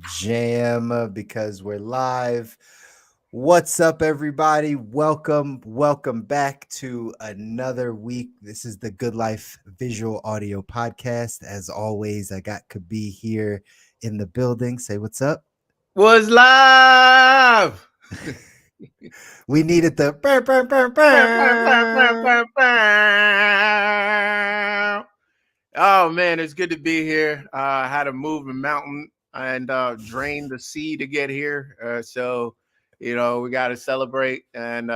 jam because we're live. What's up, everybody? Welcome back to another week. This is the Good Life Visual Audio Podcast. As always, I got Kabi here in the building. Say what's up. Was live. We needed the Oh man, it's good to be here. I had to move a mountain and drain the sea to get here. We got to celebrate. And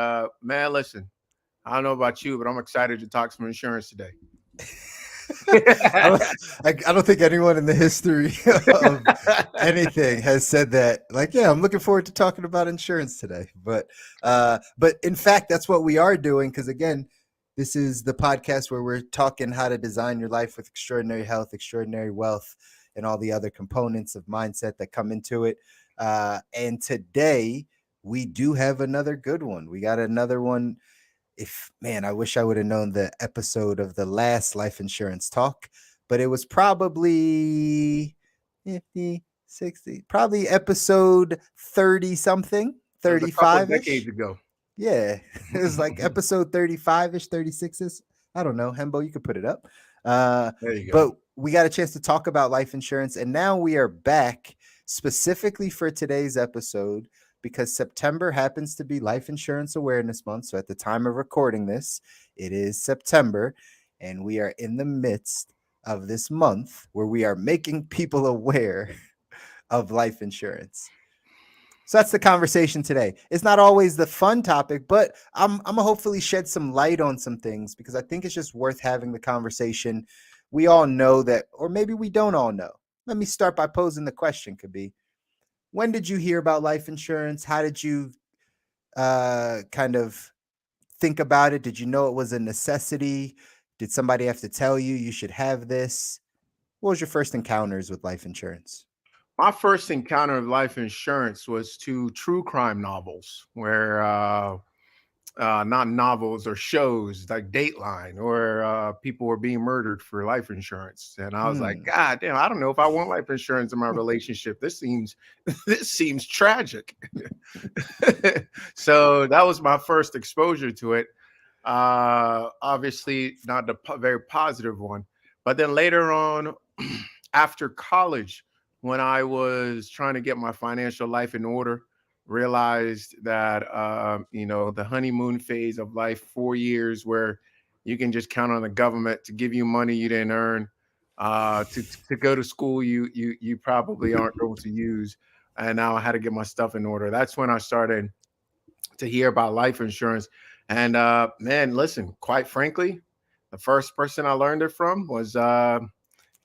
man, listen, I don't know about you, but I'm excited to talk some insurance today. I don't, I don't think anyone in the history of anything has said that. Like, yeah, I'm looking forward to talking about insurance today. But in fact, that's what we are doing. Because again, this is the podcast where we're talking how to design your life with extraordinary health, extraordinary wealth, and all the other components of mindset that come into it. And today we do have another good one. We got another one. I wish I would have known the episode of the last life insurance talk, but it was probably 50, 60, probably episode 30 something, It was a couple of 35 decades ish. ago. Yeah, it was like episode 35 ish, 36 ish. I don't know. Hembo, you could put it up. There you go. But we got a chance to talk about life insurance, and now we are back specifically for today's episode because September happens to be Life Insurance Awareness Month. So at the time of recording this, it is September, and we are in the midst of this month where we are making people aware of life insurance. So that's the conversation today. It's not always the fun topic, but I'm gonna hopefully shed some light on some things because I think it's just worth having the conversation. We all know that, or maybe we don't all know. Let me start by posing the question, Kabi. When did you hear about life insurance? How did you kind of think about it? Did you know it was a necessity? Did somebody have to tell you you should have this? What was your first encounters with life insurance? My first encounter of life insurance was to true crime novels, where not novels or shows like Dateline, or people were being murdered for life insurance, and I was like, Hmm. God damn, I don't know if I want life insurance in my relationship. This seems this seems tragic. So that was my first exposure to it. Obviously, not the very positive one, but then later on, after college, when I was trying to get my financial life in order, realized that the honeymoon phase of life, 4 years where you can just count on the government to give you money you didn't earn, to go to school you probably aren't going to use, and now I had to get my stuff in order. That's when I started to hear about life insurance. And man, listen, quite frankly, the first person I learned it from was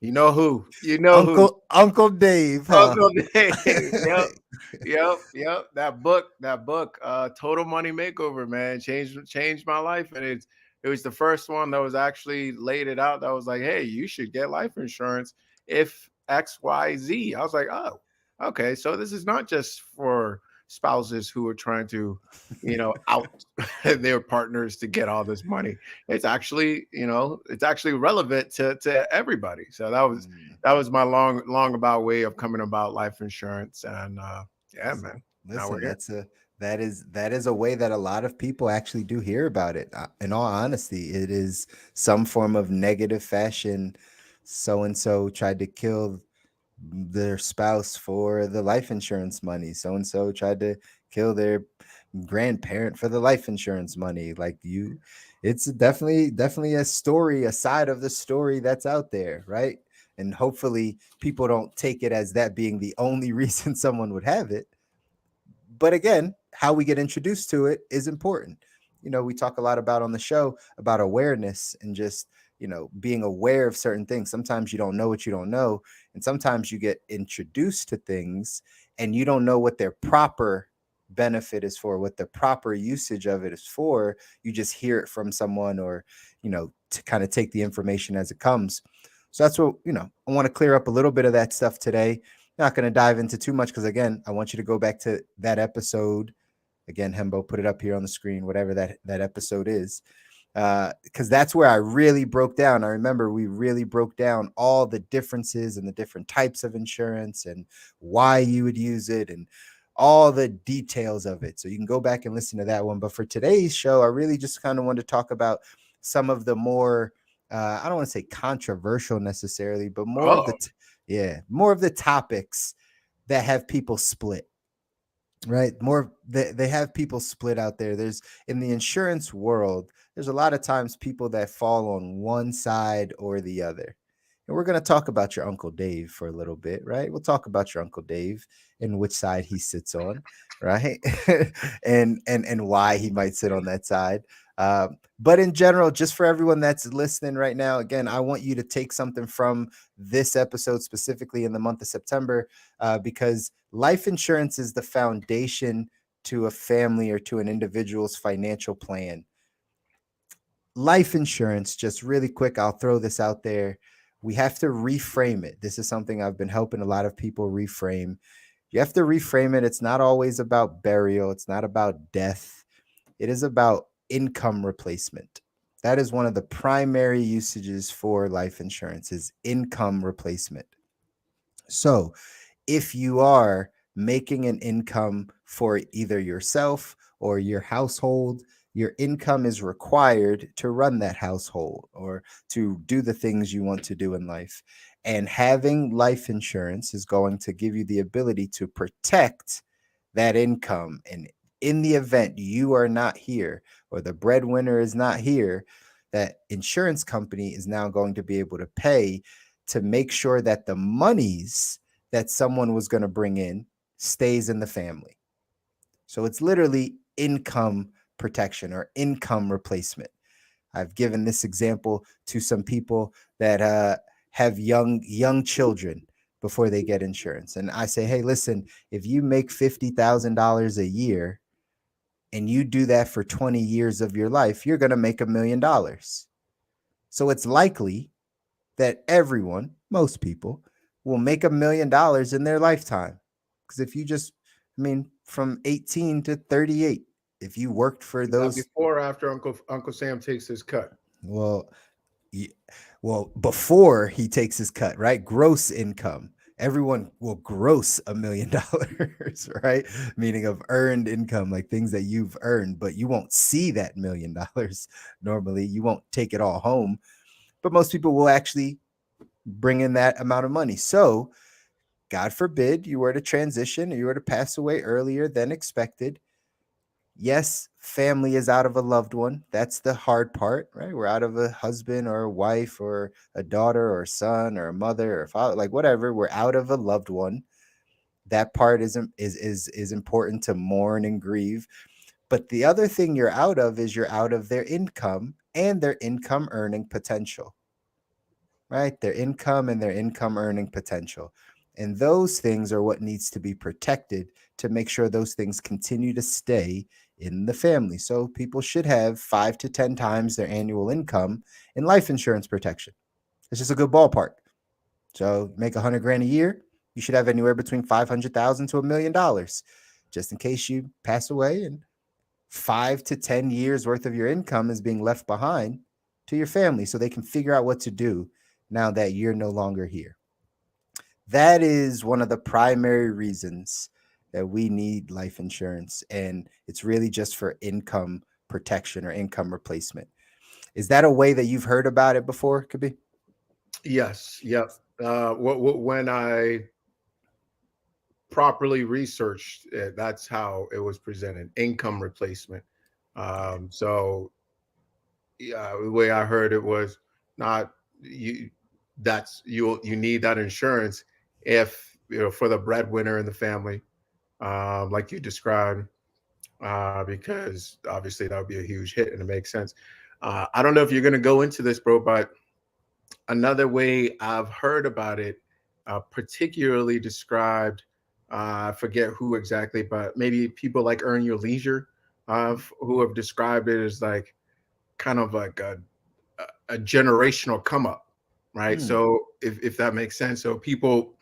you know who Uncle Dave, huh? Uncle Dave. Yep. That book, Total Money Makeover, man, changed my life, and it was the first one that was actually laid it out. That was like, hey, you should get life insurance if X, Y, Z. I was like, oh, okay, so this is not just for spouses who are trying to, out their partners to get all this money. It's actually relevant to everybody. So Mm. that was my long about way of coming about life insurance. And yeah, man, now we're Listen, here. that is a way that a lot of people actually do hear about it. In all honesty, it is some form of negative fashion. So and so tried to kill their spouse for the life insurance money. So and so tried to kill their grandparent for the life insurance money. It's definitely a story, a side of the story that's out there, right? And hopefully people don't take it as that being the only reason someone would have it. But again, how we get introduced to it is important. We talk a lot about on the show about awareness and just, being aware of certain things. Sometimes you don't know what you don't know. And sometimes you get introduced to things and you don't know what their proper benefit is for, what the proper usage of it is for. You just hear it from someone or, to kind of take the information as it comes. So that's what, I want to clear up a little bit of that stuff today. Not going to dive into too much because again, I want you to go back to that episode. Again, Hembo, put it up here on the screen, whatever that episode is. because that's where I really broke down. I remember we really broke down all the differences and the different types of insurance and why you would use it and all the details of it. So you can go back and listen to that one. But for today's show, I really just kind of want to talk about some of the more, I don't want to say controversial necessarily, but more of Oh, the, yeah, more of the topics that have people split. Right. More they have people split out there. There's in the insurance world, there's a lot of times people that fall on one side or the other. And we're going to talk about your Uncle Dave for a little bit, right? We'll talk about your Uncle Dave and which side he sits on, right? And why he might sit on that side. But in general, just for everyone that's listening right now, again, I want you to take something from this episode specifically in the month of September, because life insurance is the foundation to a family or to an individual's financial plan. Life insurance, just really quick, I'll throw this out there. We have to reframe it. This is something I've been helping a lot of people reframe. You have to reframe it. It's not always about burial, it's not about death, it is about income replacement. That is one of the primary usages for life insurance is income replacement. So, if you are making an income for either yourself or your household, your income is required to run that household or to do the things you want to do in life. And having life insurance is going to give you the ability to protect that income. And in the event you are not here or the breadwinner is not here, that insurance company is now going to be able to pay to make sure that the monies that someone was going to bring in stays in the family. So it's literally income protection or income replacement. I've given this example to some people that have young children before they get insurance, and I say, hey, listen, if you make $50,000 a year and you do that for 20 years of your life, you're going to make $1 million. So it's likely that everyone, most people, will make $1 million in their lifetime. Because if you just, I mean, from 18 to 38, if you worked for is that those, before or after Uncle Sam takes his cut? well, well, before he takes his cut, right? Gross income. Everyone will gross $1 million, right? Meaning of earned income, like things that you've earned, but you won't see that $1 million normally. You won't take it all home, but most people will actually bring in that amount of money. So, God forbid you were to transition or you were to pass away earlier than expected. Yes, family is out of a loved one. That's the hard part, right? We're out of a husband or a wife or a daughter or a son or a mother or a father, like whatever. We're out of a loved one. That part is important to mourn and grieve. But the other thing you're out of is you're out of their income and their income earning potential, right? Their income and their income earning potential. And those things are what needs to be protected to make sure those things continue to stay in the family. So people should have 5 to 10 times their annual income in life insurance protection. It's just a good ballpark. So make 100 grand a year, you should have anywhere between 500,000 to $1 million, just in case you pass away and 5 to 10 years worth of your income is being left behind to your family so they can figure out what to do now that you're no longer here. That is one of the primary reasons that we need life insurance. And it's really just for income protection or income replacement. Is that a way that you've heard about it before? Could be. Yes. Yep. When I properly researched it, that's how it was presented: income replacement. So yeah, the way I heard it was not you. That's you need that insurance if for the breadwinner in the family, like you described, because obviously that would be a huge hit and it makes sense. I don't know if you're going to go into this, bro, but another way I've heard about it, particularly described, I forget who exactly, but maybe people like Earn Your Leisure, who have described it as like kind of like a generational come up, right? Hmm. So if that makes sense, so people,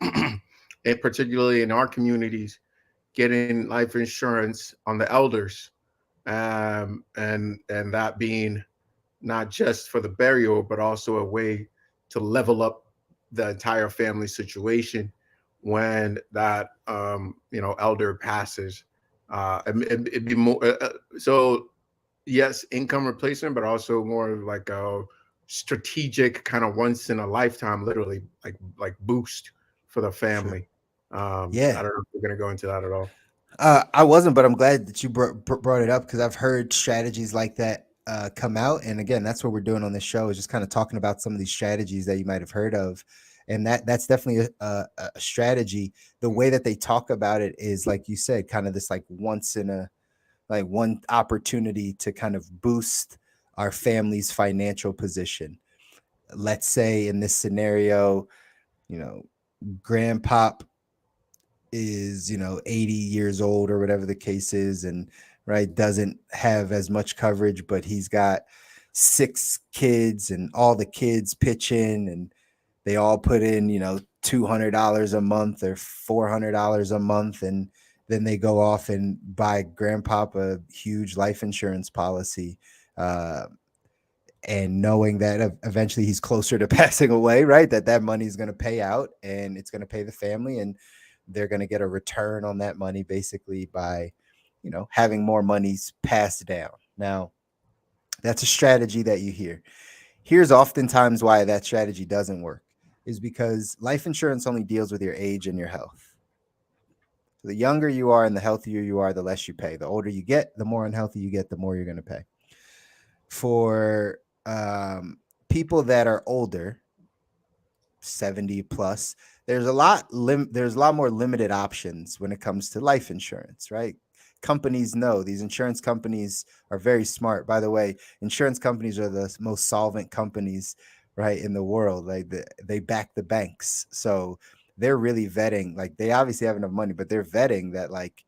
and particularly in our communities, getting life insurance on the elders, and that being not just for the burial, but also a way to level up the entire family situation when that elder passes. It'd be more so yes, income replacement, but also more of like a strategic kind of once in a lifetime, literally like boost for the Sure. family. I Yeah. don't know if we're gonna go into that at all. I wasn't, but I'm glad that you brought it up because I've heard strategies like that come out. And again, that's what we're doing on this show is just kind of talking about some of these strategies that you might have heard of. And that's definitely a strategy. The way that they talk about it is, like you said, kind of this like once in a like one opportunity to kind of boost our family's financial position. Let's say in this scenario, you know, grandpop is 80 years old or whatever the case is, and right doesn't have as much coverage, but he's got 6 kids and all the kids pitch in and they all put in $200 a month or $400 a month, and then they go off and buy grandpop a huge life insurance policy, uh, and knowing that eventually he's closer to passing away, right? That money is going to pay out and it's going to pay the family, and they're going to get a return on that money basically by, having more monies passed down. Now, that's a strategy that you hear. Here's oftentimes why that strategy doesn't work is because life insurance only deals with your age and your health. The younger you are and the healthier you are, the less you pay. The older you get, the more unhealthy you get, the more you're going to pay. For people that are older, 70 plus, there's a lot more limited options when it comes to life insurance, right? Companies know, these insurance companies are very smart. By the way, insurance companies are the most solvent companies, right, in the world. Like they back the banks, so they're really vetting. Like they obviously have enough money, but they're vetting that, like,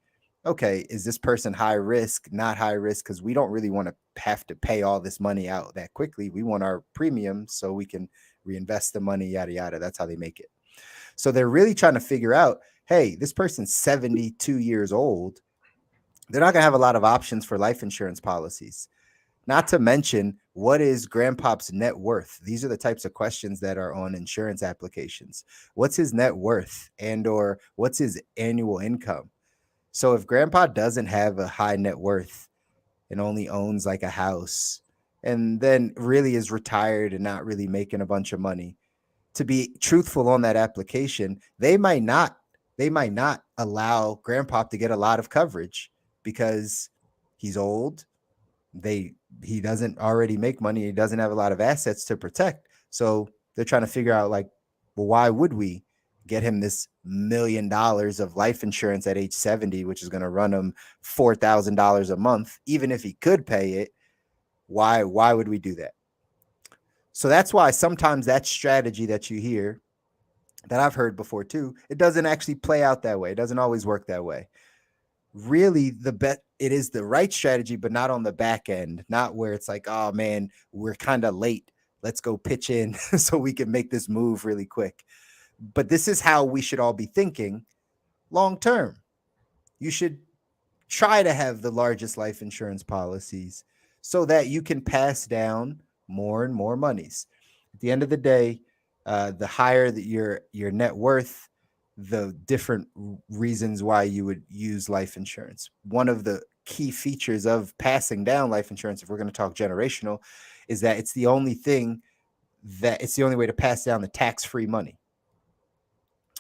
okay, is this person high risk, not high risk? Because we don't really want to have to pay all this money out that quickly. We want our premium so we can reinvest the money, yada yada. That's how they make it. So they're really trying to figure out, hey, this person's 72 years old. They're not going to have a lot of options for life insurance policies. Not to mention, what is grandpop's net worth? These are the types of questions that are on insurance applications. What's his net worth, and or what's his annual income? So if grandpa doesn't have a high net worth and only owns like a house, and then really is retired and not really making a bunch of money, to be truthful on that application, they might not allow grandpop to get a lot of coverage because he's old. They He doesn't already make money. He doesn't have a lot of assets to protect. So they're trying to figure out, like, well, why would we get him this $1 million of life insurance at age 70, which is going to run him $4,000 a month, even if he could pay it? Why would we do that? So that's why sometimes that strategy that you hear, that I've heard before too, it doesn't actually play out that way. It doesn't always work that way. Really, it is the right strategy, but not on the back end, not where it's like, oh man, we're kind of late. Let's go pitch in so we can make this move really quick. But this is how we should all be thinking long term. You should try to have the largest life insurance policies so that you can pass down more and more monies. At the end of the day, the higher that your net worth, the different reasons why you would use life insurance. One of the key features of passing down life insurance, if we're going to talk generational, is that it's the only way to pass down the tax-free money.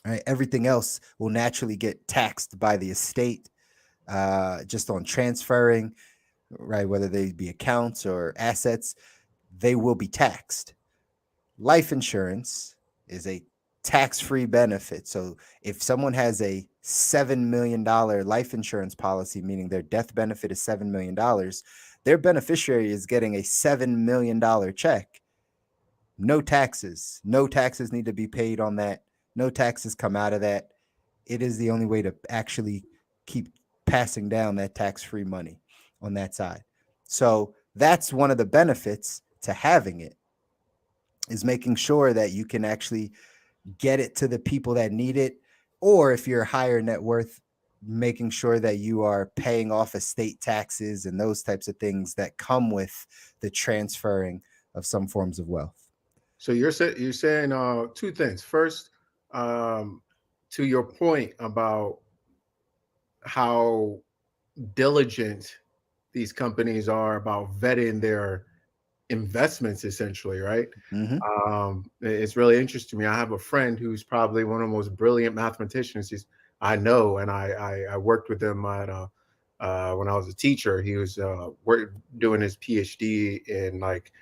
Right? Everything else will naturally get taxed by the estate, just on transferring, right? Whether they be accounts or assets, they will be taxed. Life insurance is a tax-free benefit. So if someone has a $7 million life insurance policy, meaning their death benefit is $7 million, their beneficiary is getting a $7 million check. No taxes. No taxes need to be paid on that. No taxes come out of that. It is the only way to actually keep passing down that tax-free money on that side. So that's one of the benefits to having it, is making sure that you can actually get it to the people that need it. Or if you're higher net worth, making sure that you are paying off estate taxes and those types of things that come with the transferring of some forms of wealth. So you're saying two things. First, um, to your point about how diligent these companies are about vetting their investments, essentially, right? Hmm. It's really interesting to me. I have a friend who's probably one of the most brilliant mathematicians I know, and I worked with him at when I was a teacher. He was doing his PhD in like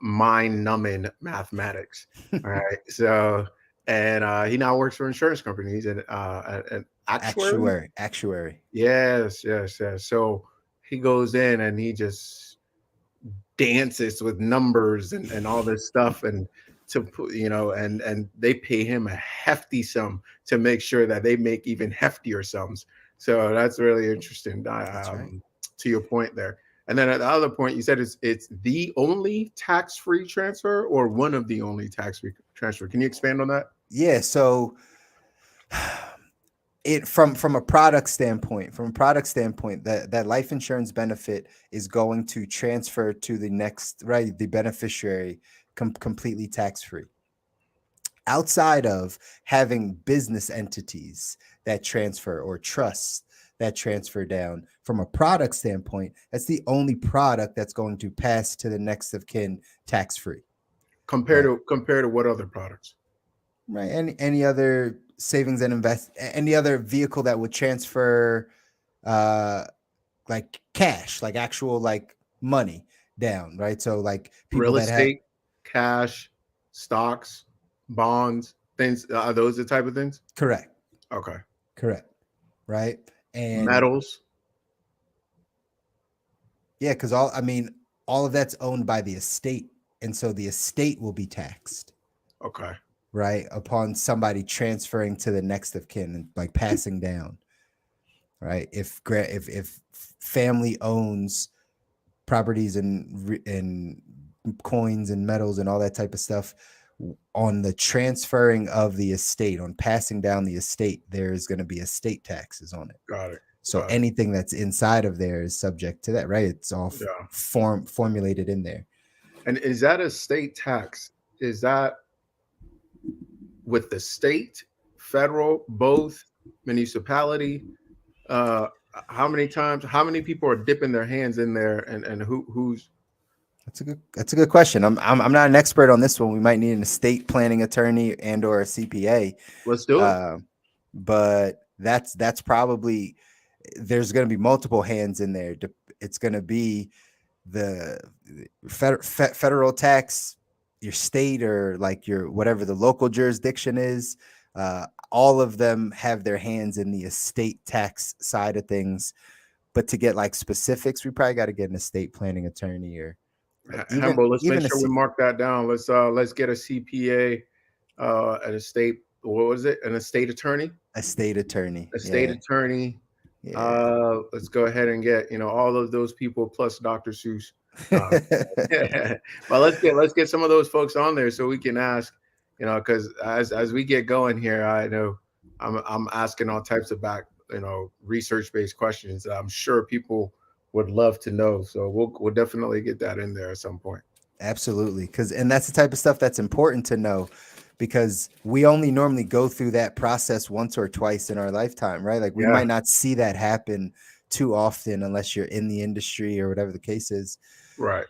mind numbing mathematics. All right, so and he now works for an insurance company. He's an actuary. Actuary. Yes, yes, yes. So he goes in and he just dances with numbers and all this stuff and to put and they pay him a hefty sum to make sure that they make even heftier sums. So that's really interesting. That's right. To your point there. And then at the other point, you said it's the only tax-free transfer or one of the only tax-free transfer. Can you expand on that? Yeah. So it from a product standpoint, that life insurance benefit is going to transfer to the next, right, the beneficiary, completely tax free, outside of having business entities that transfer or trusts that transfer down. From a product standpoint, that's the only product that's going to pass to the next of kin tax free. Right. Compared to what other products? Right. Any other savings and invest, any other vehicle that would transfer uh like cash, like actual like money down, right? So like people Real that have, estate, cash, stocks, bonds, things. Are those the type of things? correct, Okay. correct, right? And Metals. yeah, because all, I mean, all of that's owned by the estate, and so the estate will be taxed, Okay. right, upon somebody transferring to the next of kin and like passing down, right? If family owns properties and coins and metals and all that type of stuff, on the transferring of the estate, on passing down the estate, there's going to be estate taxes on it. Got it. So Got it. anything that's inside of there is subject to that, right? It's all Yeah. formulated in there. And is that a state tax? Is that with the state, federal, both, municipality? Uh, how many times? How many people are dipping their hands in there? And who's? That's a good question. I'm not an expert on this one. We might need an estate planning attorney and or a CPA. Let's do it. Uh, but that's probably, there's going to be multiple hands in there. It's going to be the federal tax, your state, or like your whatever the local jurisdiction is. All of them have their hands in the estate tax side of things. But to get like specifics, we probably got to get an estate planning attorney, or even Hembo, let's make even a sure we mark that down. Let's get a CPA, an estate. What was it? An estate attorney. estate attorney. A state Yeah, attorney. yeah. Let's go ahead and get all of those people plus Dr. Seuss. Uh, but let's get some of those folks on there so we can ask, because as we get going here, I know I'm asking all types of research based questions that I'm sure people would love to know. So we'll definitely get that in there at some point. Absolutely. And that's the type of stuff that's important to know, because we only normally go through that process once or twice in our lifetime, right? Like we Yeah. might not see that happen too often unless you're in the industry or whatever the case is. Right.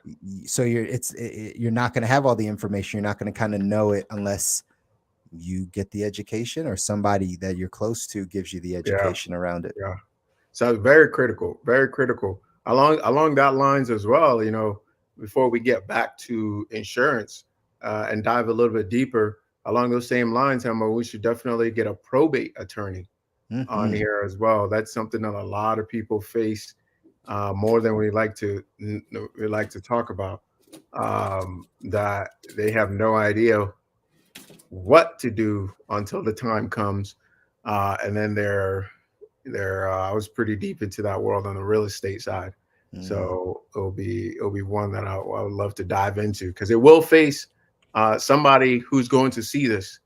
So you're not going to have all the information. You're not going to kind of know it unless you get the education or somebody that you're close to gives you the Yeah. education around it. Yeah. So very critical, very critical. Along that lines as well, before we get back to insurance and dive a little bit deeper along those same lines, Emma, we should definitely get a probate attorney on Hmm. here as well. That's something that a lot of people face more than we like to talk about. That they have no idea what to do until the time comes, and then I was pretty deep into that world on the real estate side. Hmm. So it'll be one that I would love to dive into because it will face somebody who's going to see this.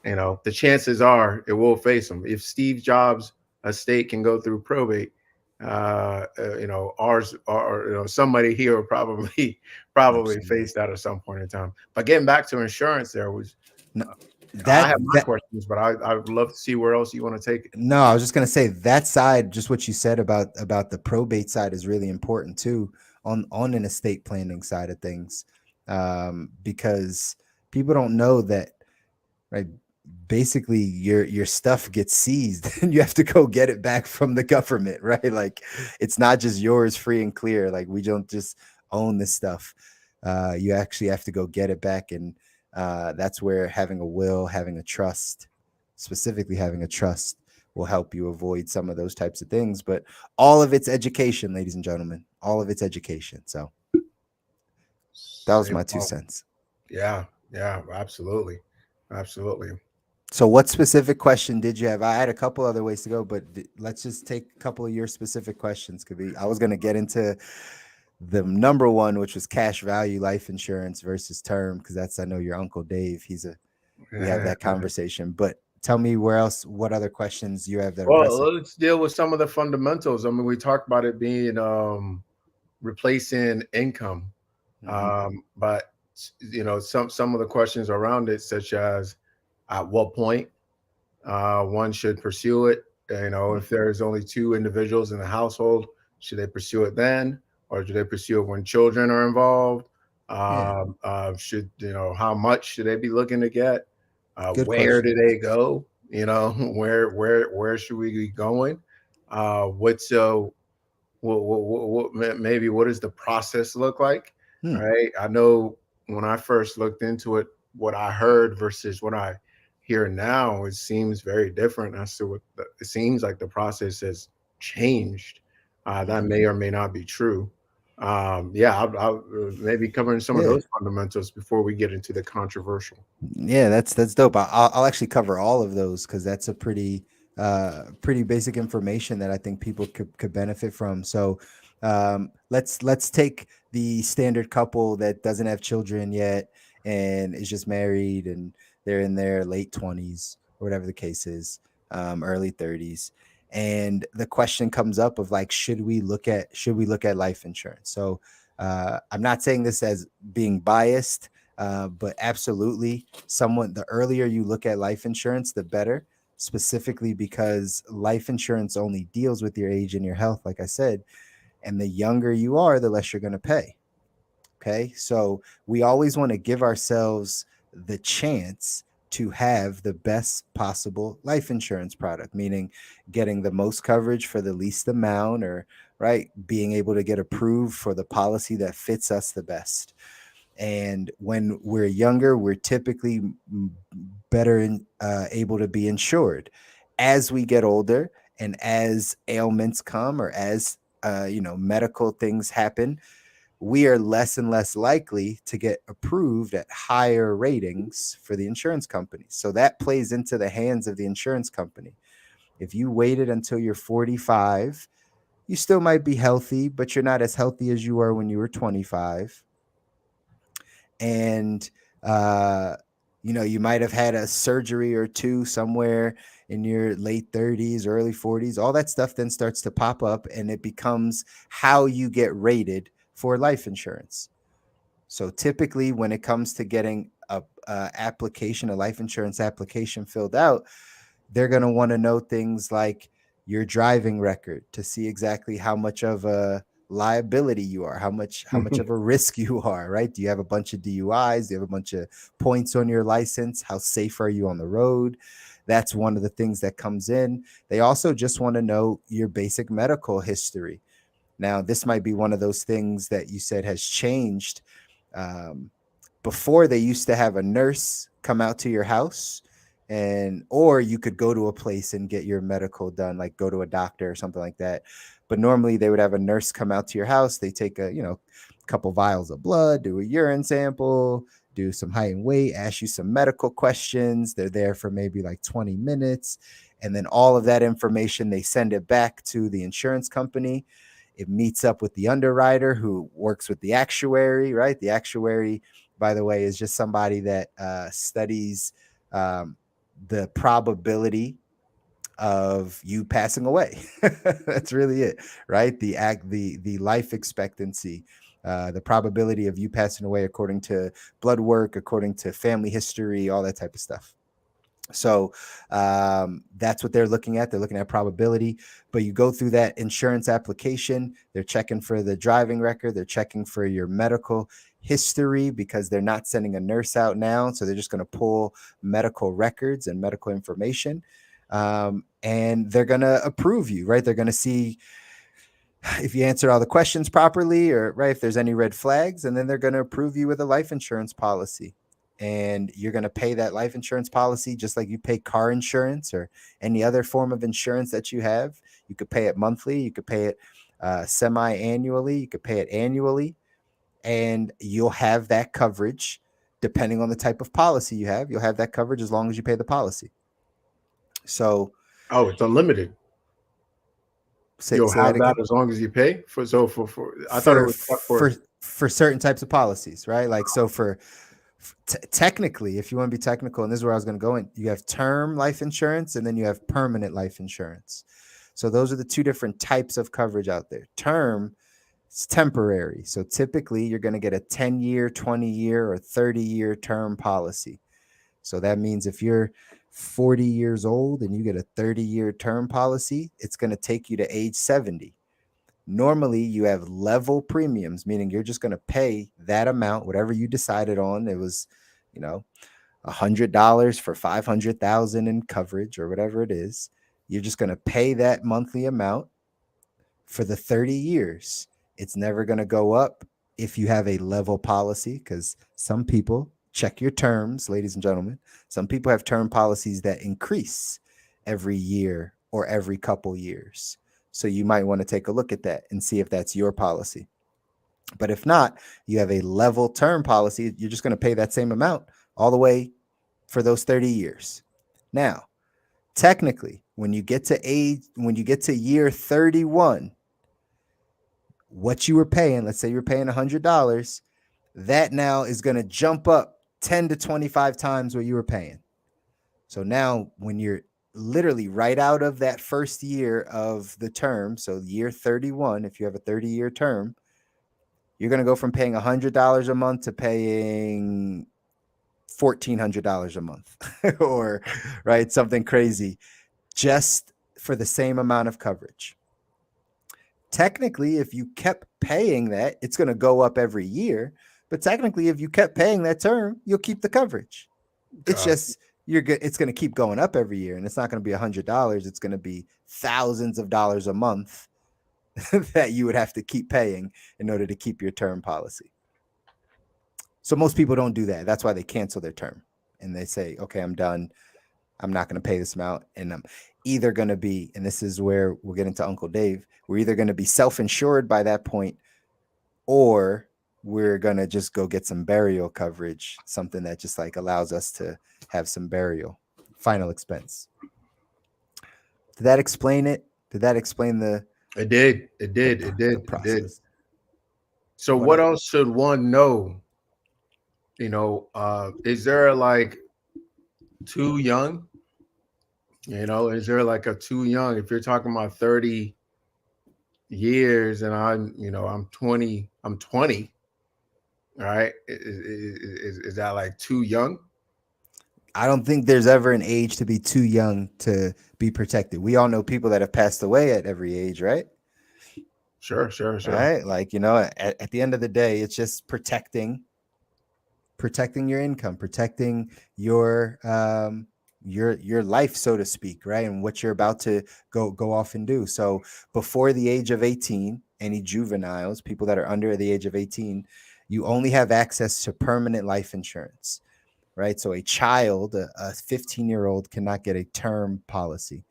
The chances are it will face them. If Steve Jobs estate can go through probate. Ours or somebody here will probably probably Absolutely. face that at some point in time. But getting back to insurance, there was No, I that have my that questions, but I would love to see where else you want to take it. no, I was just gonna say that side, just what you said about the probate side is really important too on an estate planning side of things, because people don't know that, right? Basically, your stuff gets seized, and you have to go get it back from the government, right? Like, it's not just yours free and clear. Like, we don't just own this stuff. You actually have to go get it back, and that's where having a will, having a trust, specifically having a trust, will help you avoid some of those types of things. But all of it's education, ladies and gentlemen. All of it's education. So that was Say, my two well, cents. yeah, yeah, absolutely, absolutely. So, what specific question did you have? I had a couple other ways to go, but let's just take a couple of your specific questions. Could be, I was going to get into the number one, which was cash value life insurance versus term, because that's, I know your uncle Dave. We have that conversation. But tell me where else, what other questions you have that are pressing? Well, let's deal with some of the fundamentals. I mean, we talked about it being replacing income, Hmm. but some of the questions around it, such as at what point one should pursue it. If there's only two individuals in the household, should they pursue it then, or should they pursue it when children are involved? Yeah, Should how much should they be looking to get? good Where do question. they go? Where should we be going? What's maybe what does the process look like? Hmm. Right. I know when I first looked into it, what I heard versus what I hear now, it seems very different as to it seems like the process has changed. That Hmm. may or may not be true. Yeah, I'll maybe covering some of Yeah. those fundamentals before we get into the controversial. Yeah, that's dope. I'll actually cover all of those because that's a pretty basic information that I think people could benefit from. So let's take the standard couple that doesn't have children yet and is just married, and they're in their late 20s or whatever the case is, early 30s. And the question comes up of like, should we look at life insurance? So I'm not saying this as being biased, but absolutely, the earlier you look at life insurance, the better, specifically because life insurance only deals with your age and your health, like I said. And the younger you are, the less you're going to pay. Okay. So we always want to give ourselves the chance to have the best possible life insurance product, meaning getting the most coverage for the least amount, or right, being able to get approved for the policy that fits us the best. And when we're younger, we're typically better able to be insured. As we get older and as ailments come, or as medical things happen, we are less and less likely to get approved at higher ratings for the insurance company. So that plays into the hands of the insurance company. If you waited until you're 45, you still might be healthy, but you're not as healthy as you were when you were 25. And uh you might have had a surgery or two somewhere in your late 30s, early 40s. All that stuff then starts to pop up, and it becomes how you get rated for life insurance. So typically when it comes to getting a life insurance application filled out, they're going to want to know things like your driving record to see exactly how much of a liability you are, how much of a risk you are, right? Do you have a bunch of DUIs? Do you have a bunch of points on your license? How safe are you on the road? That's one of the things that comes in. They also just want to know your basic medical history. Now, this might be one of those things that you said has changed. Um, Before, they used to have a nurse come out to your house, and or you could go to a place and get your medical done, like go to a doctor or something like that. But normally they would have a nurse come out to your house. They take a couple vials of blood, do a urine sample, do some height and weight, ask you some medical questions. They're there for maybe like 20 minutes, and then all of that information, they send it back to the insurance company. It meets up with the underwriter who works with the actuary, right? The actuary, by the way, is just somebody that studies um, the probability of you passing away. That's really it, right? The life expectancy, the probability of you passing away according to blood work, according to family history, all that type of stuff. So that's what they're looking at. They're looking at probability. But you go through that insurance application, they're checking for the driving record, they're checking for your medical history, because they're not sending a nurse out now. So they're just going to pull medical records and medical information. And they're going to approve you, right? They're going to see if you answer all the questions properly, or right, if there's any red flags, and then they're going to approve you with a life insurance policy. And you're going to pay that life insurance policy just like you pay car insurance or any other form of insurance that you have. You could pay it monthly, you could pay it semi-annually, you could pay it annually, and you'll have that coverage depending on the type of policy you have. You'll have that coverage as long as you pay the policy. So, oh, it's unlimited. You'll say that have that again. as long as you pay for. So for I thought it for was for. for certain types of policies, right? Like, so for technically, if you want to be technical, and this is where I was going to go in, you have term life insurance and then you have permanent life insurance. So those are the two different types of coverage out there. Term, it's temporary. So typically you're going to get a 10-year, 20-year, or 30-year term policy. So that means if you're 40 years old and you get a 30-year term policy, it's going to take you to age 70. Normally, you have level premiums, meaning you're just going to pay that amount, whatever you decided on. It was, you know, $100 for 500,000 in coverage or whatever it is. You're just going to pay that monthly amount for the 30 years. It's never going to go up if you have a level policy, because some people, check your terms, ladies and gentlemen, some people have term policies that increase every year or every couple years. So you might want to take a look at that and see if that's your policy. But if not, you have a level term policy, you're just going to pay that same amount all the way for those 30 years. Now, technically, when you get to year 31, what you were paying, let's say you're paying $100, that now is going to jump up 10 to 25 times what you were paying. So now when you're literally right out of that first year of the term, so year 31, if you have a 30-year term, you're going to go from paying $100 a month to paying $1,400 a month or right, something crazy, just for the same amount of coverage. Technically, if you kept paying that, it's going to go up every year. But technically, if you kept paying that term, you'll keep the coverage. It's just it's going to keep going up every year, and it's not going to be $100. It's going to be thousands of dollars a month that you would have to keep paying in order to keep your term policy. So most people don't do that. That's why they cancel their term and they say, okay, I'm done. I'm not going to pay this amount. And I'm either going to be, and this is where we'll get into Uncle Dave, we're either going to be self-insured by that point, or we're going to just go get some burial coverage, something that just like allows us to have some burial, final expense. Did that explain it? Did that explain the? It did. It did. It did. Process. It did. So what else should one know? Is there like too young? Is there like a too young? If you're talking about 30 years and I'm 20, all right. Is that like too young? I don't think there's ever an age to be too young to be protected. We all know people that have passed away at every age, right? Sure. Right? Like, at the end of the day, it's just protecting your income, protecting your life, so to speak, right? And what you're about to go off and do. So before the age of 18, any juveniles, people that are under the age of 18, you only have access to permanent life insurance, right? So a child, a 15-year-old cannot get a term policy,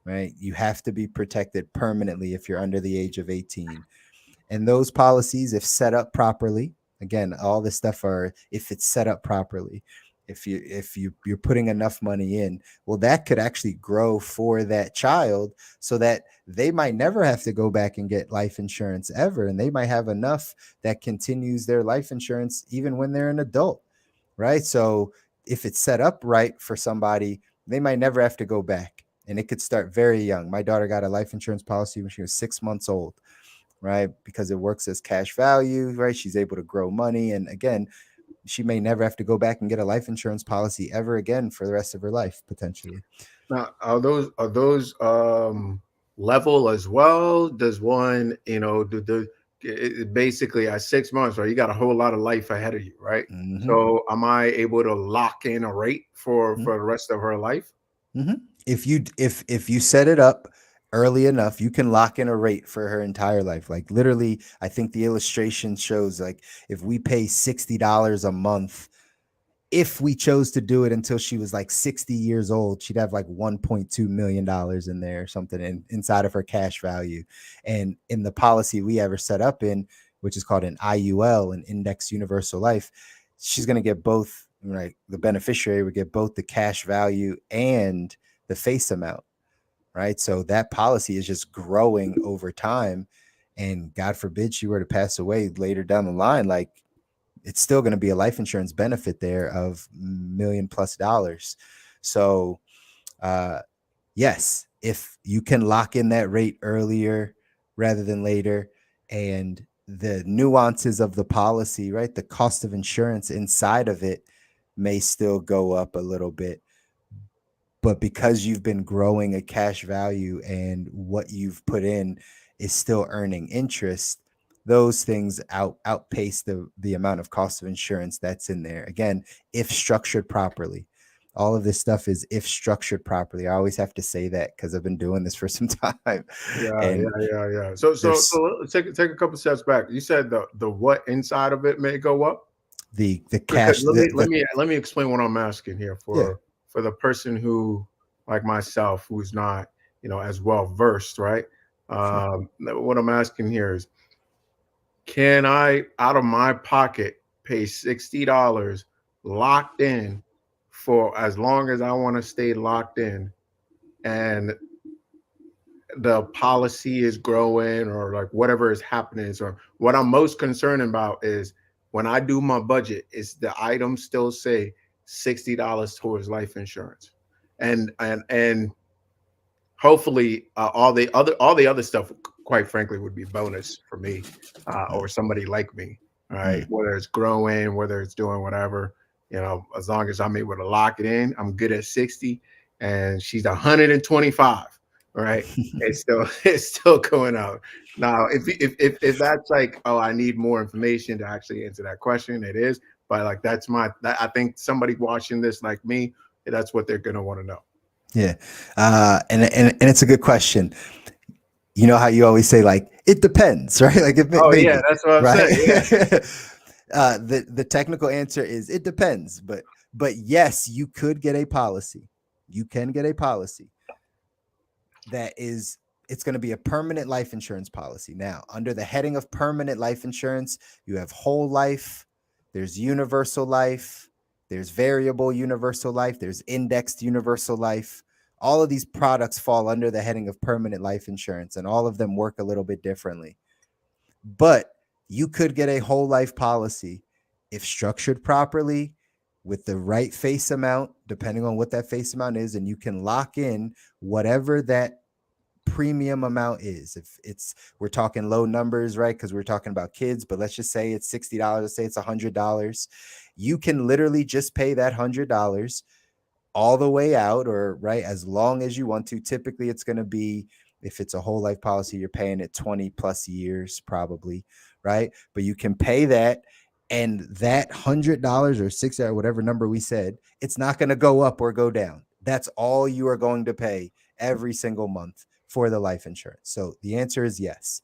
right? You have to be protected permanently if you're under the age of 18. And those policies, if set up properly, again, all this stuff are if it's set up properly, if you're putting enough money in, well, that could actually grow for that child so that they might never have to go back and get life insurance ever. And they might have enough that continues their life insurance even when they're an adult, right? So if it's set up right for somebody, they might never have to go back. And it could start very young. My daughter got a life insurance policy when she was 6 months old, right? Because it works as cash value, right? She's able to grow money. And again, she may never have to go back and get a life insurance policy ever again for the rest of her life, potentially. Now, are those level as well? Does one, basically at 6 months, right? You got a whole lot of life ahead of you, right? Mm-hmm. So, am I able to lock in a rate for the rest of her life? Mm-hmm. If you set it up early enough, you can lock in a rate for her entire life. Like literally, I think the illustration shows like if we pay $60 a month, if we chose to do it until she was like 60 years old, she'd have like $1.2 million in there or something inside of her cash value. And in the policy we ever set up in, which is called an IUL, an index universal life, she's going to get both, right? The beneficiary would get both the cash value and the face amount, right? So that policy is just growing over time. And God forbid she were to pass away later down the line, like it's still going to be a life insurance benefit there of $1 million+. So, uh, yes, if you can lock in that rate earlier rather than later, and the nuances of the policy, right? The cost of insurance inside of it may still go up a little bit, but because you've been growing a cash value and what you've put in is still earning interest, those things outpace the amount of cost of insurance that's in there. Again, if structured properly. All of this stuff is if structured properly. I always have to say that because I've been doing this for some time. Yeah, And yeah. So there's let's take a couple steps back. You said the what inside of it may go up. the Because cash, let me explain what I'm asking here yeah, for the person who, like myself, who's not as well versed, right? sure. What I'm asking here is, can I out of my pocket pay $60 locked in for as long as I want to stay locked in, and the policy is growing or like whatever is happening? So what I'm most concerned about is when I do my budget, is the items still say $60 towards life insurance, and hopefully all the other stuff, quite frankly, would be bonus for me, or somebody like me, all right? Mm. Whether it's growing, whether it's doing whatever, as long as I'm able to lock it in, I'm good at 60, and she's 125, all right? It's still it's still going out. Now, if that's like, oh, I need more information to actually answer that question, it is. But like I think somebody watching this like me, that's what they're gonna want to know. Yeah. And it's a good question. You know how you always say like it depends, right? Like Oh yeah, maybe, that's what I'm right? saying. Yeah. The technical answer is it depends, but yes, you could get a policy. You can get a policy that is, it's going to be a permanent life insurance policy. Now, under the heading of permanent life insurance, you have whole life, there's universal life, there's variable universal life, there's indexed universal life. All of these products fall under the heading of permanent life insurance, and all of them work a little bit differently. But you could get a whole life policy if structured properly with the right face amount, depending on what that face amount is, and you can lock in whatever that premium amount is. If it's, we're talking low numbers, right? Because we're talking about kids, but let's just say it's $60, let's say it's $100. You can literally just pay that $100 all the way out, or right, as long as you want to. Typically it's going to be, if it's a whole life policy, you're paying it 20 plus years probably, right? But you can pay that, and that $100 or 60 or whatever number we said, it's not going to go up or go down. That's all you are going to pay every single month for the life insurance. So the answer is yes.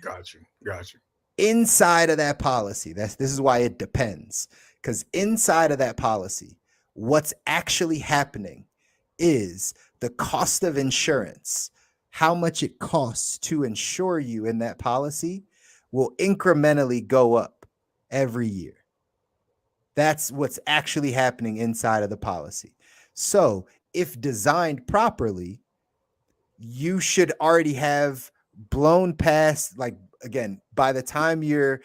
Got you. Got you. Inside of that policy, this is why it depends, because inside of that policy, what's actually happening is the cost of insurance, how much it costs to insure you in that policy, will incrementally go up every year. That's what's actually happening inside of the policy. So if designed properly, you should already have blown past, like, again, by the time you're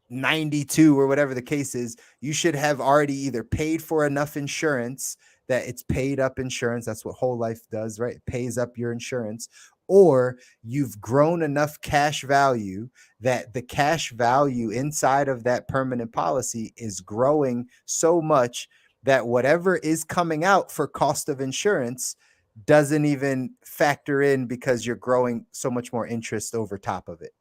92 or whatever the case is, you should have already either paid for enough insurance that it's paid up insurance. That's what whole life does, right? It pays up your insurance. Or you've grown enough cash value that the cash value inside of that permanent policy is growing so much that whatever is coming out for cost of insurance doesn't even factor in because you're growing so much more interest over top of it.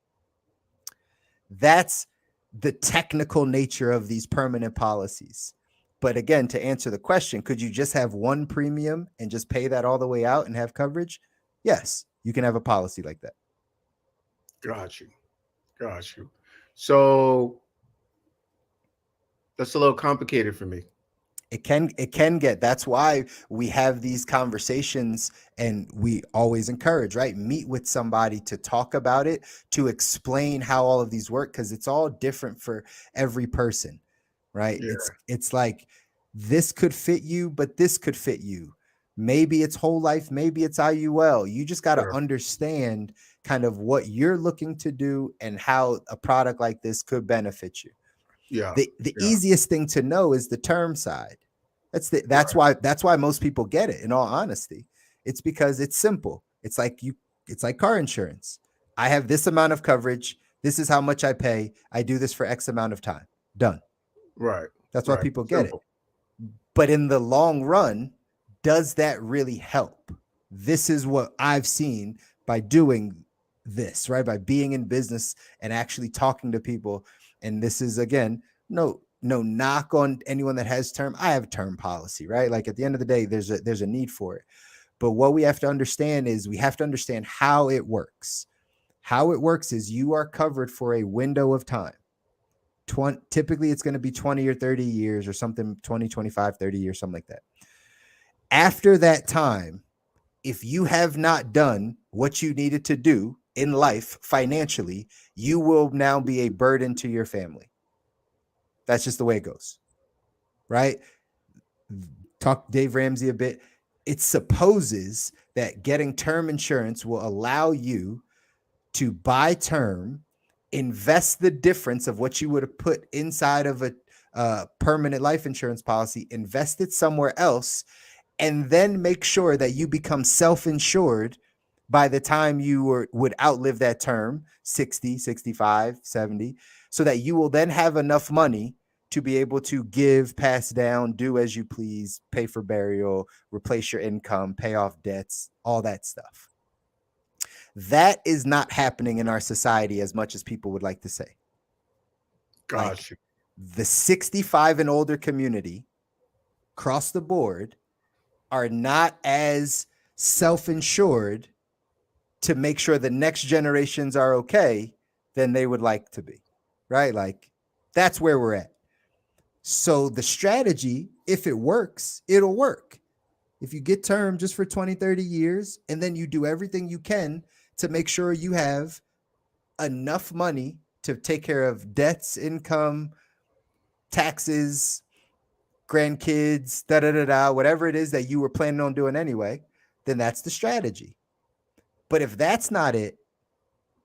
That's the technical nature of these permanent policies. But again, to answer the question, could you just have one premium and just pay that all the way out and have coverage? Yes, you can have a policy like that. Got you. Got you. So that's a little complicated for me. It can get. That's why we have these conversations, and we always encourage, right? Meet with somebody to talk about it, to explain how all of these work, because it's all different for every person, right? Yeah. It's like this could fit you, but this could fit you. Maybe it's whole life, maybe it's IUL. You just got to Sure. understand kind of what you're looking to do and how a product like this could benefit you. Yeah. The Yeah. easiest thing to know is the term side. Right. That's why most people get it, in all honesty. It's because it's simple. It's like car insurance. I have this amount of coverage. This is how much I pay. I do this for X amount of time. Done. Right. That's why Right. people get it. Simple. But in the long run, does that really help? This is what I've seen by doing this, right? By being in business and actually talking to people. And this is, again, no knock on anyone that has term. I have term policy, right? Like at the end of the day, there's a need for it. But what we have to understand is we have to understand how it works. How it works is you are covered for a window of time. Typically it's going to be 20 or 30 years or something, 20, 25, 30 years, something like that. After that time, if you have not done what you needed to do in life financially, you will now be a burden to your family. That's just the way it goes, right? Talk Dave Ramsey a bit. It supposes that getting term insurance will allow you to buy term, invest the difference of what you would have put inside of a permanent life insurance policy, invest it somewhere else, and then make sure that you become self-insured by the time you would outlive that term, 60, 65, 70, so that you will then have enough money to be able to give, pass down, do as you please, pay for burial, replace your income, pay off debts, all that stuff. That is not happening in our society as much as people would like to say. Got you. The 65 and older community across the board are not as self-insured to make sure the next generations are okay than they would like to be, right? Like that's where we're at. So the strategy, if it works, it'll work. If you get term just for 20, 30 years, and then you do everything you can to make sure you have enough money to take care of debts, income, taxes, grandkids, whatever it is that you were planning on doing anyway, then that's the strategy. But if that's not it,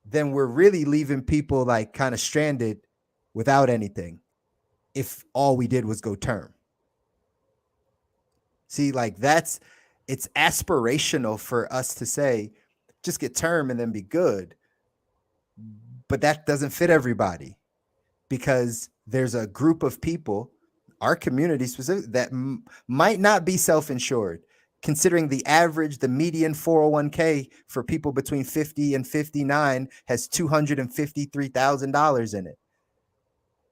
then we're really leaving people like kind of stranded without anything if all we did was go term. See, like it's aspirational for us to say, just get term and then be good. But that doesn't fit everybody because there's a group of people, our community specific, that might not be self-insured. Considering the average, the median 401k for people between 50 and 59 has $253,000 in it.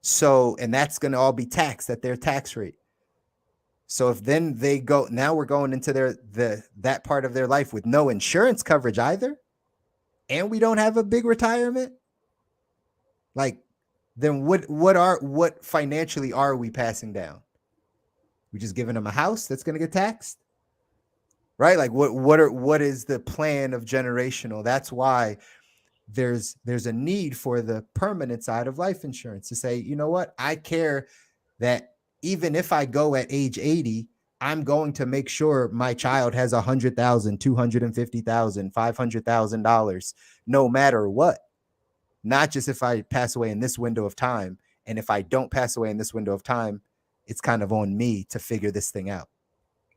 So, and that's going to all be taxed at their tax rate. So if then they go, now we're going into that part of their life with no insurance coverage either, and we don't have a big retirement, like, then what financially are we passing down? We just giving them a house that's going to get taxed, right? Like what is the plan of generational? That's why there's a need for the permanent side of life insurance to say, you know what, I care that even if I go at age 80, I'm going to make sure my child has $100,000, $250,000, $500,000, no matter what. Not just if I pass away in this window of time. And if I don't pass away in this window of time, it's kind of on me to figure this thing out.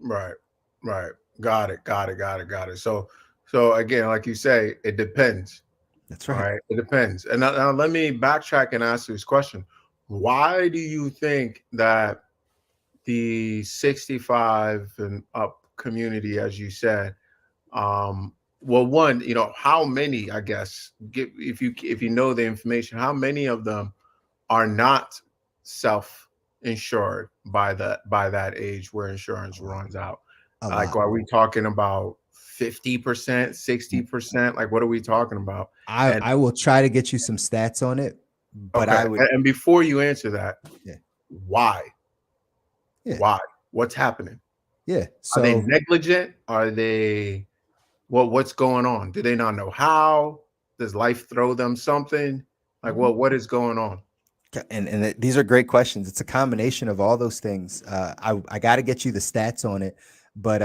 Right. Right. Got it. Got it. Got it. Got it. So again, like you say, it depends. That's All right. right. It depends. And now let me backtrack and ask you this question. Why do you think that the 65 and up community, as you said, well, one, how many, I guess, if you know the information, how many of them are not self-insured by that age where insurance Oh, runs out? a Like, lot. are we talking about 50%, 60%? Like, what are we talking about? And I will try to get you some stats on it, but okay, I would, and before you answer that, yeah, why? yeah, Why? What's happening? yeah. Are they So negligent? Are they what's going on? Do they not know how? Does life throw them something? Like, mhm. what is going on? These are great questions. It's a combination of all those things. I got to get you the stats on it, but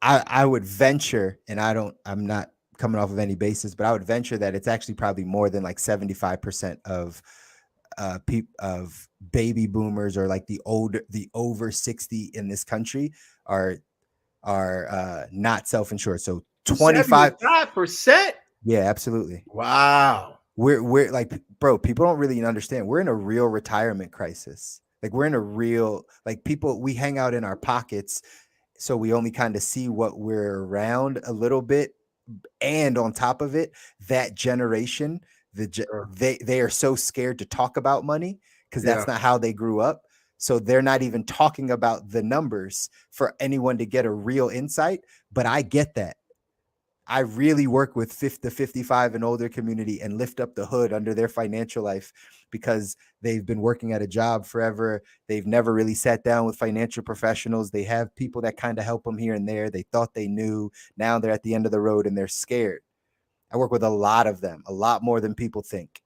I would venture, and I'm not coming off of any basis, but I would venture that it's actually probably more than like 75% of of baby boomers, or like the over 60 in this country are not self-insured. So 25, 75%? yeah, absolutely. Wow. We're like, bro, people don't really understand. We're in a real retirement crisis. Like, we're in a real, like, people, we hang out in our pockets, so we only kind of see what we're around a little bit. And on top of it, that generation, Sure. they are so scared to talk about money because Yeah. that's not how they grew up. So they're not even talking about the numbers for anyone to get a real insight. But I get that. I really work with 50 to 55 and older community and lift up the hood under their financial life, because they've been working at a job forever. They've never really sat down with financial professionals. They have people that kind of help them here and there. They thought they knew. Now they're at the end of the road and they're scared. I work with a lot of them, a lot more than people think.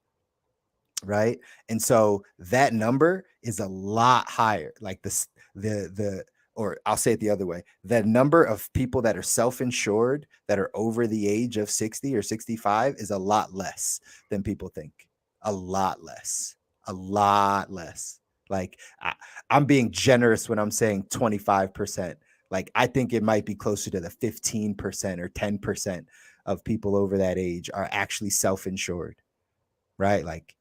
Right. And so that number is a lot higher. Like the, or I'll say it the other way, the number of people that are self-insured that are over the age of 60 or 65 is a lot less than people think. A lot less. A lot less. Like, I'm being generous when I'm saying 25%. Like, I think it might be closer to the 15% or 10% of people over that age are actually self-insured. Right? Like,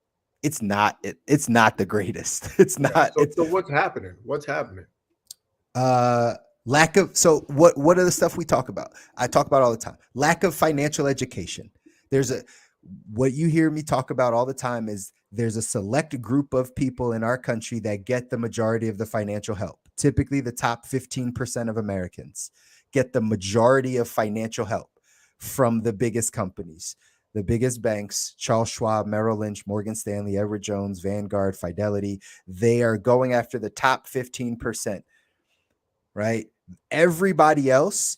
it's not the greatest. It's Yeah. not, So what's happening? What's happening? uh lack of, so what are the stuff we talk about? I talk about all the time. Lack of financial education. There's a What you hear me talk about all the time is there's a select group of people in our country that get the majority of the financial help. Typically the top 15% of Americans get the majority of financial help from the biggest companies, the biggest banks: Charles Schwab, Merrill Lynch, Morgan Stanley, Edward Jones, Vanguard, Fidelity. They are going after the top 15%. Right? Everybody else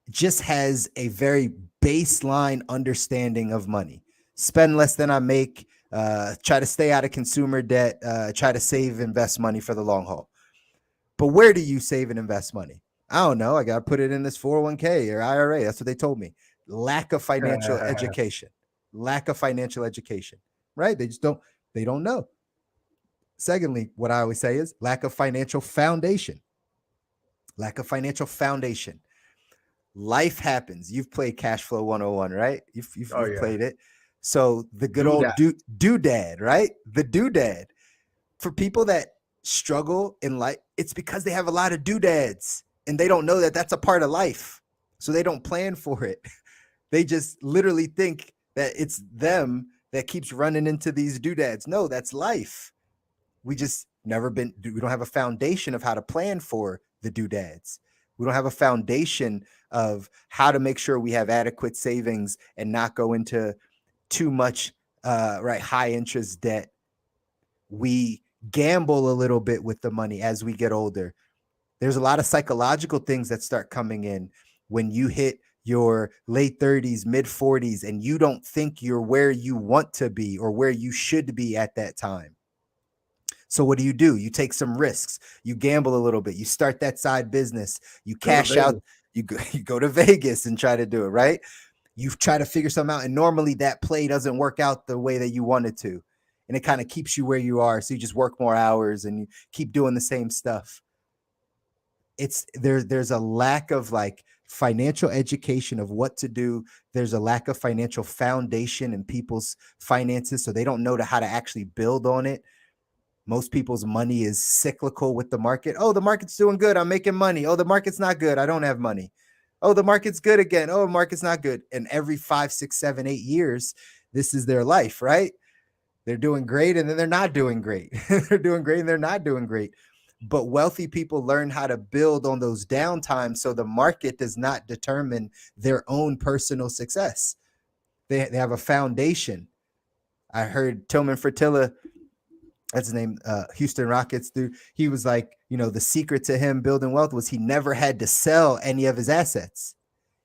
just has a very baseline understanding of money. Spend less than I make, try to stay out of consumer debt, try to save, invest money for the long haul. But where do you save and invest money? I don't know. I got to put it in this 401k or IRA. That's what they told me. Lack of financial education. Lack of financial education. Right? They don't know. Secondly, what I always say is lack of financial foundation. Lack of financial foundation. Life happens. You've played Cash Flow 101, right? Oh You've yeah. played it. So the good Do old that. doodad, right? The doodad. For people that struggle in life, it's because they have a lot of doodads and they don't know that that's a part of life. So they don't plan for it. They just literally think that it's them that keeps running into these doodads. No, that's life. We don't have a foundation of how to plan for the doodads. We don't have a foundation of how to make sure we have adequate savings and not go into too much right high interest debt. We gamble a little bit with the money as we get older. There's a lot of psychological things that start coming in when you hit your late 30s, mid 40s, and you don't think you're where you want to be or where you should be at that time. So what do? You take some risks. You gamble a little bit. You start that side business. You Go to cash out. Vegas. You go to Vegas and try to do it, right? You try to figure something out. And normally that play doesn't work out the way that you want it to. And it kind of keeps you where you are. So you just work more hours and you keep doing the same stuff. it's there's a lack of like financial education of what to do. There's a lack of financial foundation in people's finances, so they don't know how to actually build on it. Most people's money is cyclical with the market. Oh, the market's doing good, I'm making money. Oh, the market's not good, I don't have money. Oh, the market's good again. Oh, the market's not good. And every 5, 6, 7, 8 years, this is their life, right? They're doing great and then they're not doing great. They're doing great and they're not doing great. But wealthy people learn how to build on those downtimes so the market does not determine their own personal success. They have a foundation. I heard Tillman Fertitta, that's his name, Houston Rockets dude. He was like, the secret to him building wealth was he never had to sell any of his assets.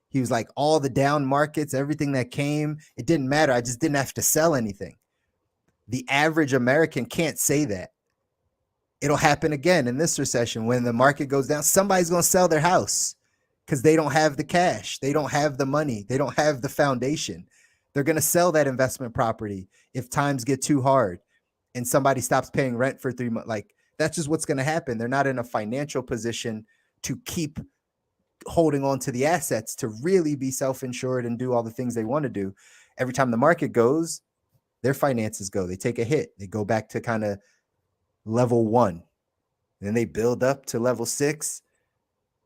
He was like, all the down markets, everything that came, it didn't matter. I just didn't have to sell anything. The average American can't say that. It'll happen again in this recession. When the market goes down, somebody's going to sell their house because they don't have the cash. They don't have the money. They don't have the foundation. They're going to sell that investment property if times get too hard and somebody stops paying rent for 3 months. Like, that's just what's going to happen. They're not in a financial position to keep holding on to the assets to really be self-insured and do all the things they want to do. Every time the market goes, their finances go. They take a hit. They go back to kind of level 1. Then they build up to level 6.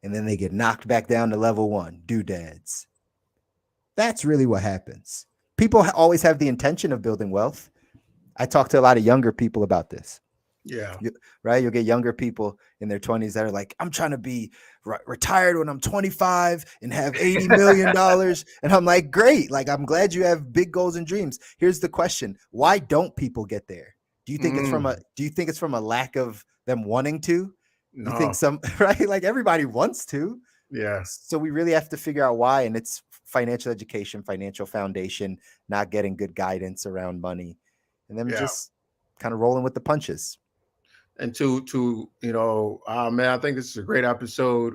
And then they get knocked back down to level 1. Doodads. That's really what happens. People always have the intention of building wealth. I talk to a lot of younger people about this. Yeah. Right? You'll get younger people in their 20s that are like, I'm trying to be retired when I'm 25 and have $80 million. And I'm like, great. Like, I'm glad you have big goals and dreams. Here's the question. Why don't people get there? Do you think it's from a lack of them wanting to? No. You think right? Like, everybody wants to. Yeah. So we really have to figure out why. And it's financial education, financial foundation, not getting good guidance around money, and then just kind of rolling with the punches. And man, I think this is a great episode.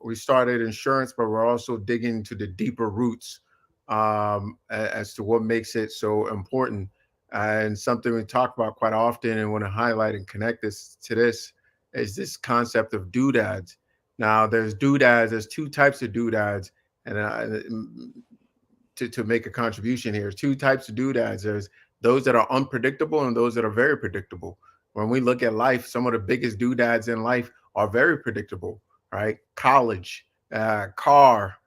We started insurance, but we're also digging to the deeper roots as to what makes it so important. And something we talk about quite often and want to highlight and connect this to this is this concept of doodads. Now, there's doodads. There's two types of doodads, and to make a contribution here, two types of doodads. There's those that are unpredictable and those that are very predictable. When we look at life, some of the biggest doodads in life are very predictable, right? College, car,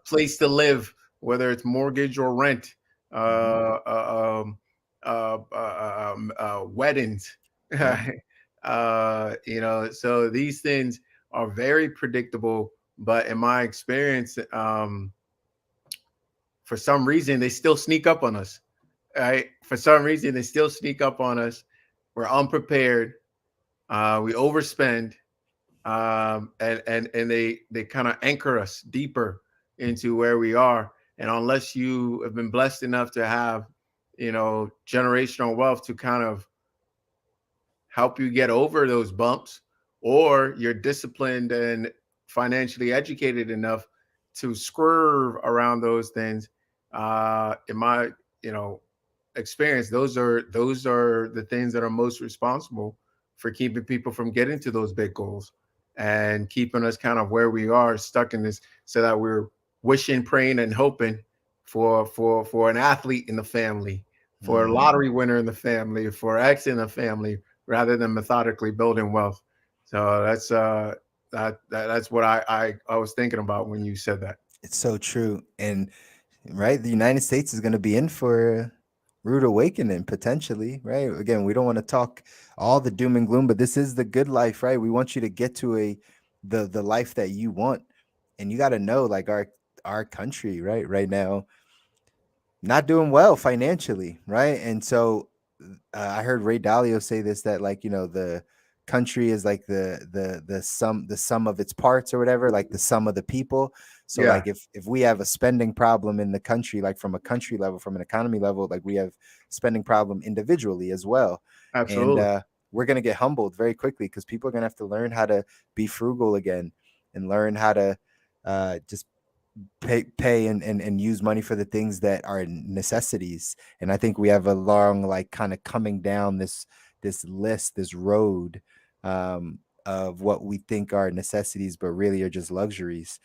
place to live, whether it's mortgage or rent, weddings. So these things are very predictable, but in my experience, for some reason, they still sneak up on us. Right? For some reason, they still sneak up on us. We're unprepared. We overspend, and they kind of anchor us deeper into where we are. And unless you have been blessed enough to have, generational wealth to kind of help you get over those bumps, or you're disciplined and financially educated enough to swerve around those things, in my experience, those are the things that are most responsible for keeping people from getting to those big goals and keeping us kind of where we are, stuck in this, so that we're wishing, praying, and hoping for an athlete in the family, for a lottery winner in the family, for X in the family, rather than methodically building wealth. So that's what I was thinking about when you said that. It's so true. And right, the United States is going to be in for a rude awakening potentially, right? Again, we don't want to talk all the doom and gloom, but this is the good life, right? We want you to get to the life that you want. And you got to know, like, our country right now, not doing well financially, right? And so I heard Ray Dalio say this, that like, the country is like the sum of its parts or whatever, like the sum of the people. So like if we have a spending problem in the country, like from a country level, from an economy level, like we have spending problem individually as well. Absolutely. And we're going to get humbled very quickly because people are going to have to learn how to be frugal again and learn how to just pay and use money for the things that are necessities. And I think we have a long, like, kind of coming down this list, this road of what we think are necessities, but really are just luxuries.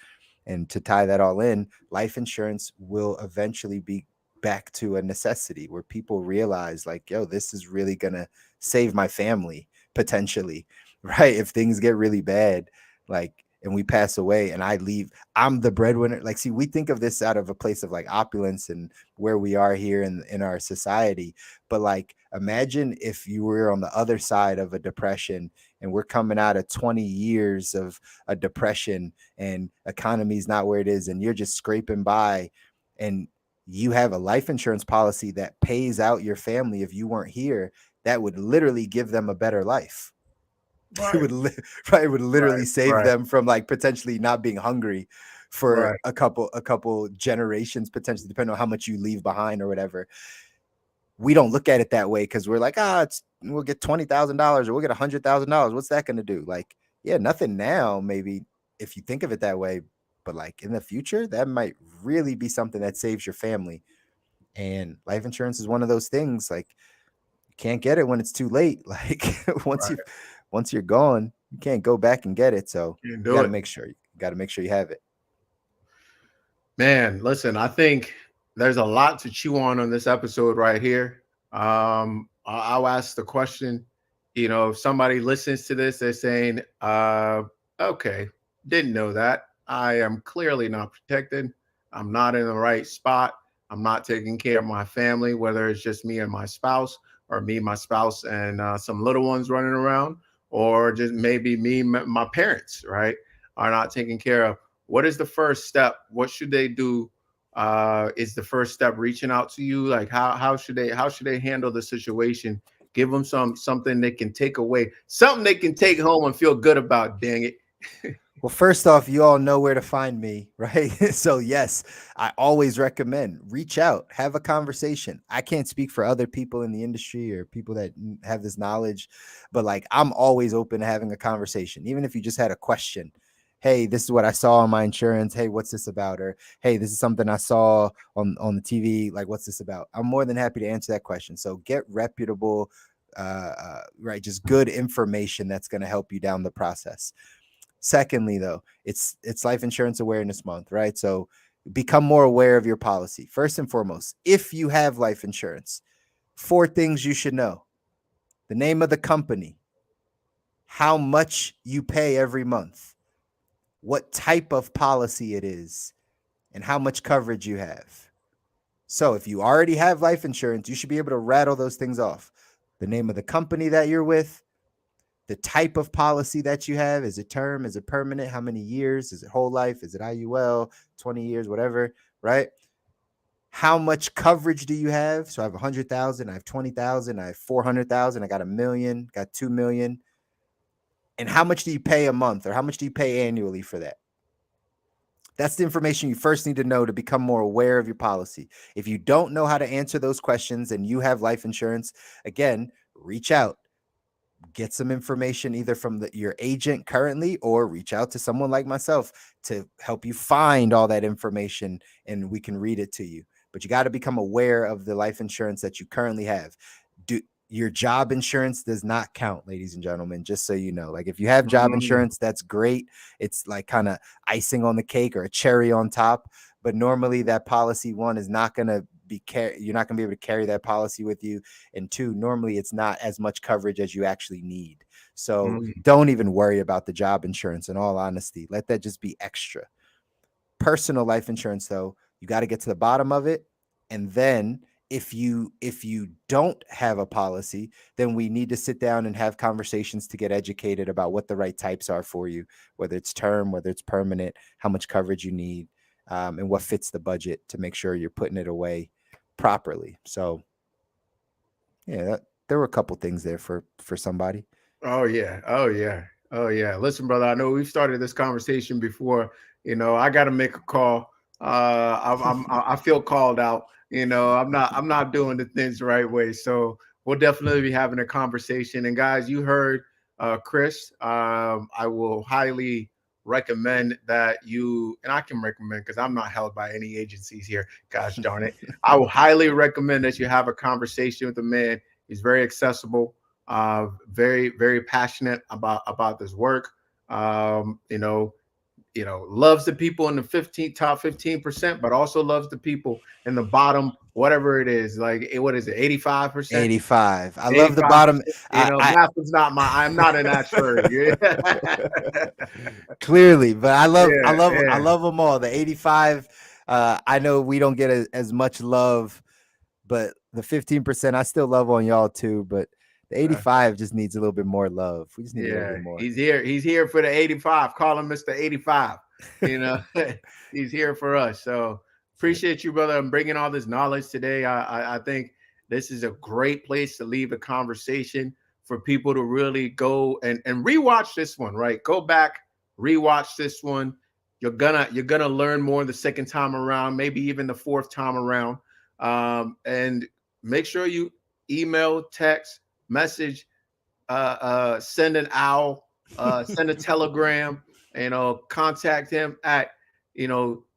And to tie that all in, life insurance will eventually be back to a necessity where people realize, like, yo, this is really going to save my family potentially, right? If things get really bad, like, and we pass away and I leave, I'm the breadwinner. Like, see, we think of this out of a place of like opulence and where we are here in our society. But like, imagine if you were on the other side of a depression and we're coming out of 20 years of a depression and economy's not where it is and you're just scraping by, and you have a life insurance policy that pays out your family if you weren't here, that would literally give them a better life. It Right, would right, it would right, literally save right, them from like potentially not being hungry for right. a couple generations, potentially, depending on how much you leave behind or whatever. We don't look at it that way because we're like, it's we'll get $20,000 or we'll get $100,000. What's that going to do? Like, yeah, nothing now, maybe if you think of it that way, but like in the future, that might really be something that saves your family. And life insurance is one of those things. Like, you can't get it when it's too late. Like Right. once you're gone, you can't go back and get it. So Can't you do got to it. make sure you have it. Man, listen, I think there's a lot to chew on this episode right here. I'll ask the question, if somebody listens to this, they're saying, okay, didn't know that. I am clearly not protected. I'm not in the right spot. I'm not taking care of my family, whether it's just me and my spouse, or me, my spouse, and some little ones running around, or just maybe me, my parents, right, are not taken care of. What is the first step? What should they do? Is the first step reaching out to you? Like, how should they handle the situation? Give them something they can take away, something they can take home and feel good about. Dang it. Well, first off, you all know where to find me, right? So, yes, I always recommend reach out, have a conversation. I can't speak for other people in the industry or people that have this knowledge, but like I'm always open to having a conversation, even if you just had a question. Hey, this is what I saw on my insurance. Hey, what's this about? Or hey, this is something I saw on the TV. Like, what's this about? I'm more than happy to answer that question. So get reputable, right? Just good information that's going to help you down the process. Secondly, though, it's life insurance awareness month, right? So become more aware of your policy. First and foremost, if you have life insurance, four things you should know: the name of the company, how much you pay every month, what type of policy it is, and how much coverage you have. So if you already have life insurance, you should be able to rattle those things off: the name of the company that you're with, the type of policy that you have. Is it term? Is it permanent? How many years? Is it whole life? Is it IUL? 20 years, whatever, right? How much coverage do you have? So I have 100,000, I have 20,000, I have 400,000, I got a million, got 2 million. And how much do you pay a month or how much do you pay annually for that? That's the information you first need to know to become more aware of your policy. If you don't know how to answer those questions and you have life insurance, again, reach out, get some information either from your agent currently or reach out to someone like myself to help you find all that information and we can read it to you. But you got to become aware of the life insurance that you currently have. Do Your job insurance does not count, ladies and gentlemen, just so you know. Like, if you have job Mm, insurance, that's great. It's like kind of icing on the cake or a cherry on top. But normally that policy, one, is not going to you're not going to be able to carry that policy with you, and two, normally it's not as much coverage as you actually need. So mm, don't even worry about the job insurance. In all honesty, let that just be extra. Personal life insurance, though, you got to get to the bottom of it. And then if you don't have a policy, then we need to sit down and have conversations to get educated about what the right types are for you, whether it's term, whether it's permanent, how much coverage you need, and what fits the budget to make sure you're putting it away properly. So yeah, there were a couple things there for somebody. oh yeah. Oh yeah. Oh yeah. Listen, brother, I know we've started this conversation before. I got to make a call. I feel called out. I'm not doing the things the right way. So we'll definitely be having a conversation. And guys, you heard Chris. I will highly recommend that you, and I can recommend because I'm not held by any agencies here. Gosh darn it. I will highly recommend that you have a conversation with the man. He's very accessible. Very, very passionate about this work. You know, loves the people in the top 15%, but also loves the people in the bottom, whatever it is. Like, what is it, 85%? 85. I love the bottom. 85%. I Math is not I'm not an actuary. Yeah. clearly, but Yeah, I yeah. love them all. The 85, I know we don't get as much love, but the 15% I still love on y'all too, but the Uh, 85 just needs a little bit more love. We just need a little Yeah, bit more. he's here. He's here for the 85. Call him Mr. 85. You know, he's here for us. So appreciate you, brother. I'm bringing all this knowledge today. I think this is a great place to leave a conversation for people to really go and rewatch this one. Right, go back, rewatch this one. You're gonna learn more the second time around, maybe even the fourth time around. And make sure you email, text, message, send an owl, send a telegram, contact him at,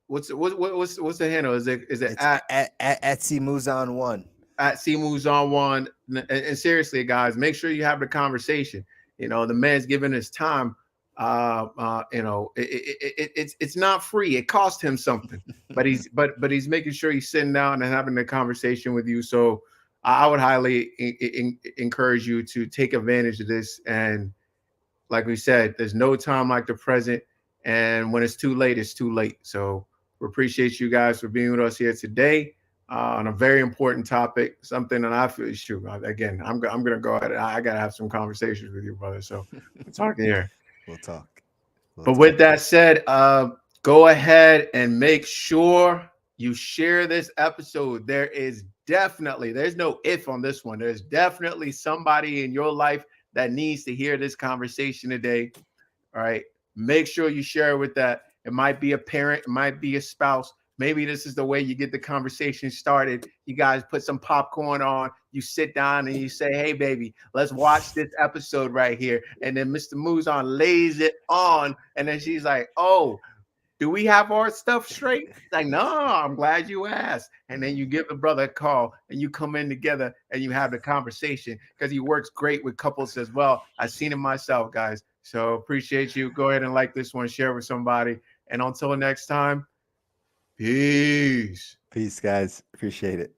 what's the handle? Is it It's at C Muzan one. at C Moves on One? And seriously, guys, make sure you have the conversation. The man's giving his time. It's not free. It cost him something, but he's making sure he's sitting down and having a conversation with you. So I would highly encourage you to take advantage of this. And like we said, there's no time like the present. And when it's too late, it's too late. So we appreciate you guys for being with us here today on a very important topic, something that I feel is true. Again, I'm going to go ahead. I got to have some conversations with you, brother. So we're talking here. We'll talk. But with that said, go ahead and make sure you share this episode. There's no if on this one. There's definitely somebody in your life that needs to hear this conversation today. All right. Make sure you share it with that. It might be a parent, it might be a spouse. Maybe this is the way you get the conversation started. You guys put some popcorn on, you sit down and you say, hey, baby, let's watch this episode right here. And then Mr. Muzan lays it on. And then she's like, oh, do we have our stuff straight? Like, no, I'm glad you asked. And then you give the brother a call and you come in together and you have the conversation, because he works great with couples as well. I've seen it myself, guys. So appreciate you. Go ahead and like this one, share with somebody. And until next time, peace. Peace, guys. Appreciate it.